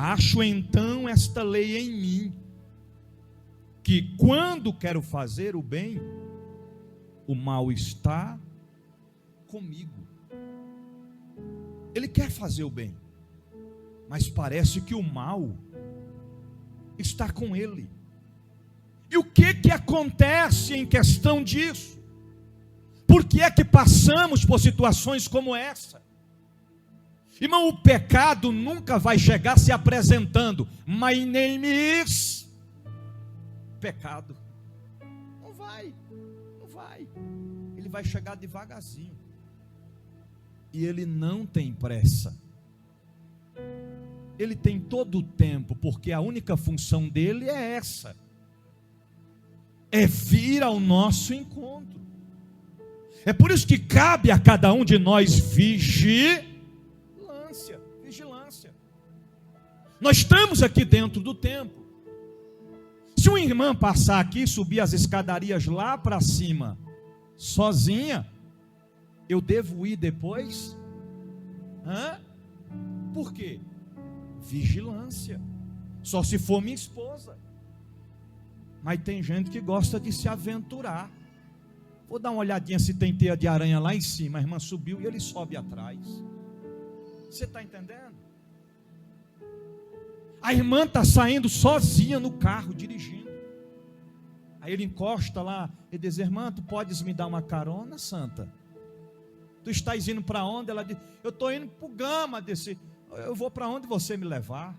Acho então esta lei em mim, que quando quero fazer o bem, o mal está comigo. Ele quer fazer o bem, mas parece que o mal está com ele. E o que acontece em questão disso? Por que é que passamos por situações como essa? Irmão, o pecado nunca vai chegar se apresentando: my name is pecado. Não vai. Ele vai chegar devagarzinho. E ele não tem pressa. Ele tem todo o tempo, porque a única função dele é essa: é vir ao nosso encontro. É por isso que cabe a cada um de nós vigilância. Nós estamos aqui dentro do templo. Se uma irmã passar aqui, subir as escadarias lá para cima, sozinha, eu devo ir depois? Por quê? Vigilância. Só se for minha esposa. Mas tem gente que gosta de se aventurar. Vou dar uma olhadinha se tem teia de aranha lá em cima. A irmã subiu e ele sobe atrás. Você está entendendo? A irmã está saindo sozinha no carro, dirigindo. Aí ele encosta lá e diz: irmã, tu podes me dar uma carona, santa? Tu estás indo para onde? Ela diz: eu estou indo para o Gama. Disse: eu vou para onde você me levar.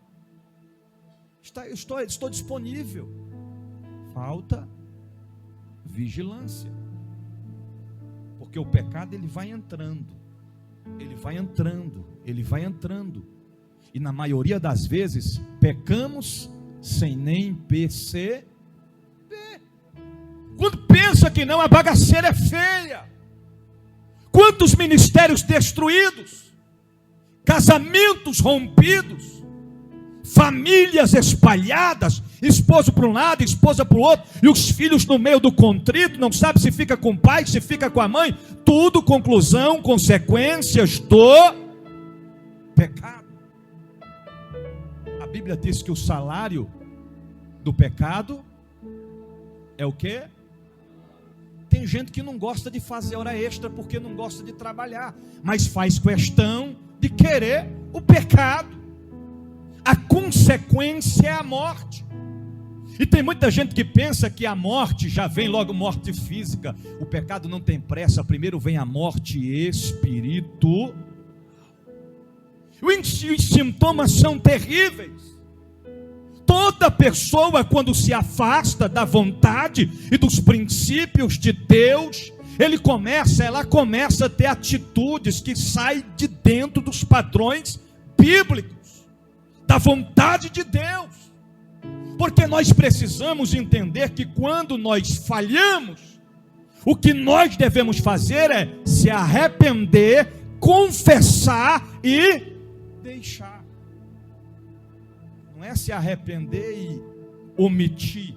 Estou disponível. Falta vigilância. Porque o pecado ele vai entrando. E na maioria das vezes pecamos sem nem perceber. Quando pensa que não, a bagaceira é feia. Quantos ministérios destruídos, casamentos rompidos, famílias espalhadas, esposo para um lado, esposa para o outro, e os filhos no meio do contrito, não sabe se fica com o pai, se fica com a mãe, tudo conclusão, consequências do pecado. A Bíblia diz que o salário do pecado é o quê? Tem gente que não gosta de fazer hora extra porque não gosta de trabalhar, mas faz questão de querer o pecado. A consequência é a morte. E tem muita gente que pensa que a morte já vem logo morte física. O pecado não tem pressa, primeiro vem a morte espiritual. Os sintomas são terríveis. Toda pessoa, quando se afasta da vontade e dos princípios de Deus, ela começa a ter atitudes que saem de dentro dos padrões bíblicos, da vontade de Deus. Porque nós precisamos entender que quando nós falhamos, o que nós devemos fazer é se arrepender, confessar e deixar. Não é se arrepender e omitir.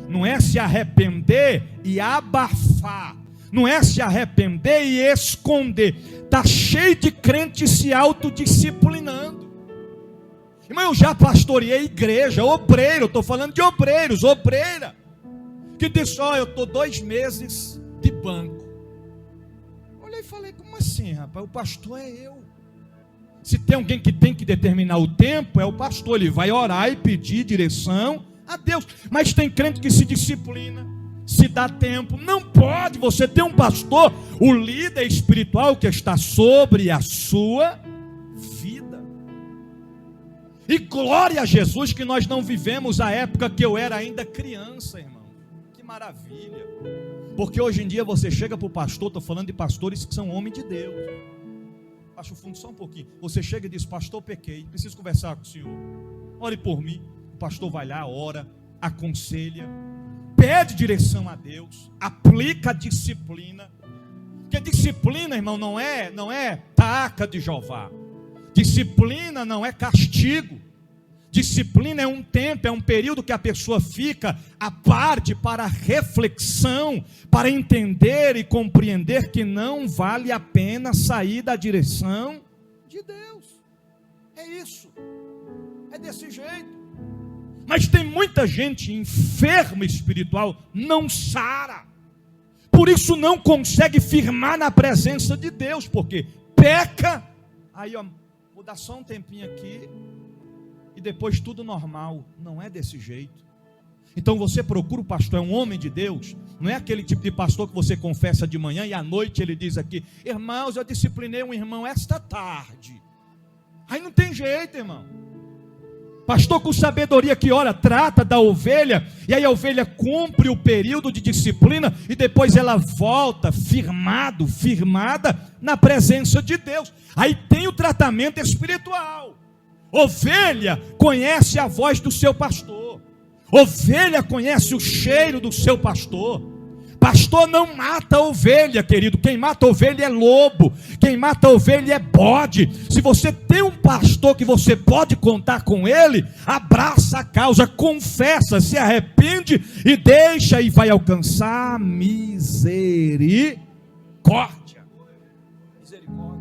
Não é se arrepender e abafar. Não é se arrepender e esconder. Está cheio de crente se autodisciplinando. Irmão, eu já pastoreei igreja, obreiro, estou falando de obreiros, obreira, que disse: eu estou 2 meses de banco. Olhei e falei: como assim, rapaz? O pastor é eu. Se tem alguém que tem que determinar o tempo, é o pastor. Ele vai orar e pedir direção a Deus. Mas tem crente que se disciplina, se dá tempo. Não pode. Você tem um pastor, o líder espiritual que está sobre a sua vida. E glória a Jesus que nós não vivemos a época que eu era ainda criança, irmão. Que maravilha. Porque hoje em dia você chega para o pastor, estou falando de pastores que são homens de Deus. Baixa o fundo só um pouquinho. Você chega e diz: pastor, pequei, preciso conversar com o senhor. Ore por mim. O pastor vai lá, ora, aconselha, pede direção a Deus, aplica a disciplina. Porque disciplina, irmão, não é taca de Jeová. Disciplina não é castigo. Disciplina é um tempo, é um período que a pessoa fica à parte para reflexão, para entender e compreender que não vale a pena sair da direção de Deus. É isso. É desse jeito. Mas tem muita gente enferma espiritual, não sara. Por isso não consegue firmar na presença de Deus, porque peca. Aí, ó, vou dar só um tempinho aqui e depois tudo normal. Não é desse jeito. Então você procura o pastor, é um homem de Deus. Não é aquele tipo de pastor que você confessa de manhã e à noite ele diz aqui: irmãos, eu disciplinei um irmão esta tarde. Aí não tem jeito, irmão. Pastor com sabedoria que ora, trata da ovelha, e aí a ovelha cumpre o período de disciplina, e depois ela volta firmada na presença de Deus. Aí tem o tratamento espiritual. Ovelha conhece a voz do seu pastor. Ovelha conhece o cheiro do seu pastor. Pastor não mata a ovelha, querido. Quem mata a ovelha é lobo. Quem mata a ovelha é bode. Se você tem um pastor que você pode contar com ele, abraça a causa, confessa, se arrepende e deixa, e vai alcançar misericórdia. Misericórdia.